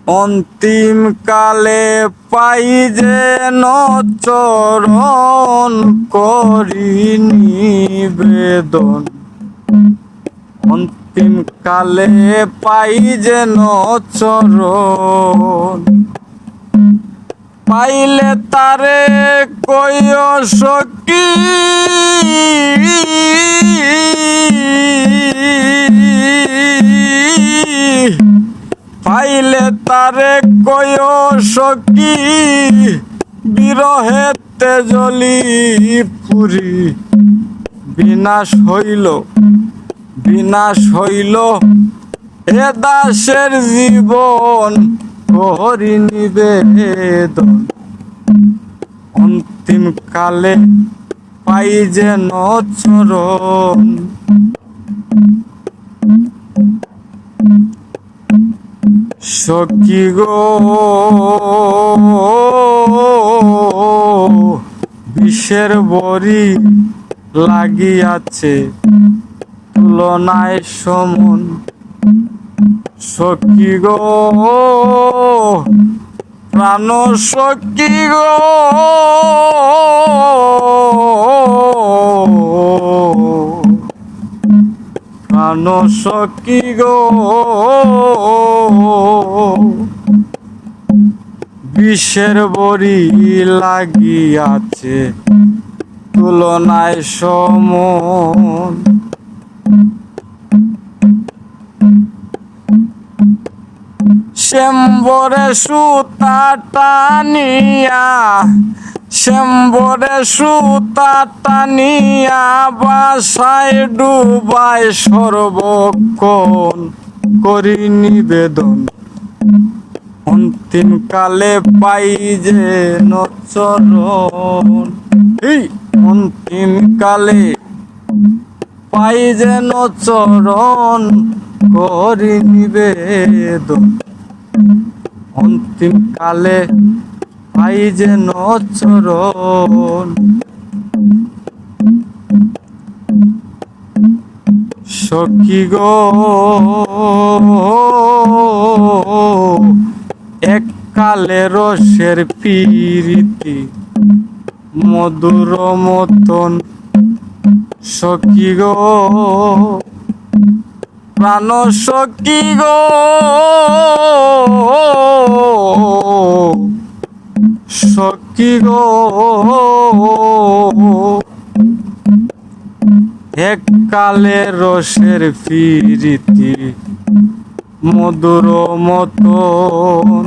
অন্তিম কালে পাই যেন চরণ করি নিবেদন। অন্তিম কালে পাই যেন চরণ, পাইলে তারে কইও সখী পাইলে তারে কইও সখী বিরহেতে জ্বলি পুরি। বিনাশ হইল বিনাশ হইল এ দাসের জীবন করি নিবেদন। অন্তিম কালে পাই যেন চরণ, সখী গো বিষের বড়ি লাগিয়াছে তুলনায় সমন। সখী গো প্রাণ সখী গো প্রাণ সখী গো বিষের বড়ি লাগিয়াছে তুলনায় সমন। শ্যামবরে সুতা টানিয়া শ্যামবরে সুতা টানিয়া বাসায় ডুবায় সর্বক্ষণ করি নিবেদন। অন্তিম কালে পাই যেন চরণ, অন্তিম কালে পাই যেন চরণ করি নিবেদন। অন্তিম কালে পাই যেন চরণ, সখী গো এককালে রসের প্রীতি মধুর মতন। সখী গো প্রাণ সখী গো সখী গো এককালে রসের প্রীতি মধুর মতন।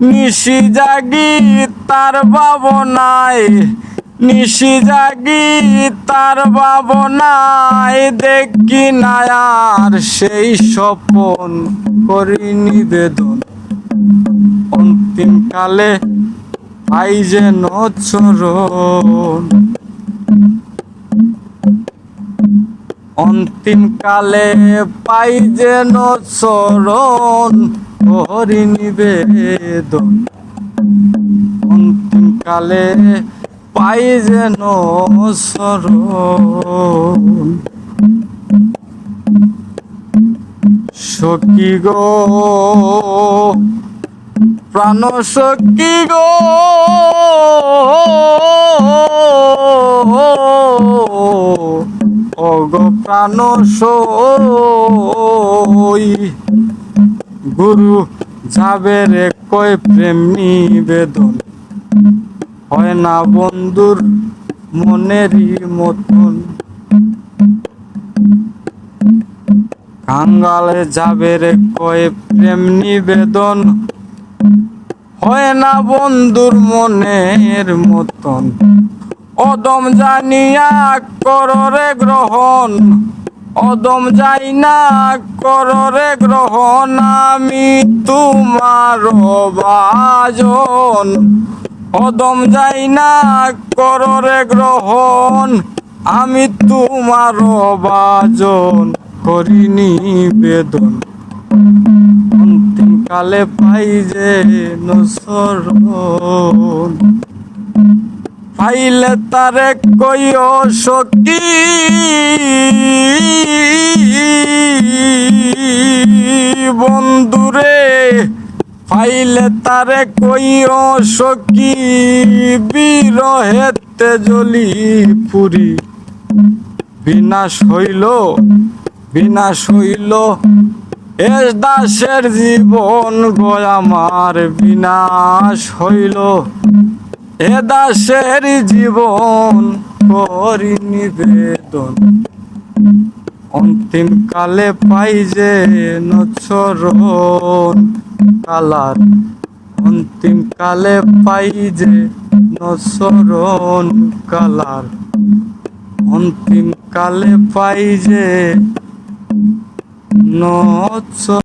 নিশি জাগি তার ভাবনায় নিশি জাগি তার ভাবনায় দেখি না আর সেই স্বপন করি নিবেদন। অন্তিম কালে পাই যেন চরণ, অন্তিম কালে পাই যেন চরণ করি নিবেদন। অন্তিম কালে পাই যেন চরণ, সখী গো প্রাণ সখী গো অগো প্রাণ সই গুরু যাবে রে কয় প্রেম নিবেদন। হয় না বন্ধুর মনেরই মতন, কাঙ্গালে যাবে রে কয় প্রেম নিবেদন। হয় না বন্ধুর মনের মতন, অদম জানিয়া কররে গ্রহণ, অদম যাই না কররে গ্রহণ। আমি তোমার বাজন, অদম যাই না কররে গ্রহণ। আমি তোমার বাজন করি নিবেদন। অন্তিম কালে পাই যেন চরণ, পাইলে তারে কইও সখী পাইলে তারে কইও সখী বিরহেতে জ্বলি পুরি বিনাশ হইল এ দাসের জীবন গো আমার বিনাশ হইল এ দাসের জীবন করি নিবেদন অন্তিম কালে পাই যে নচরণ কালার অন্তিম কালে পাই যে নচরণ কালার অন্তিম কালে পাই যে নচ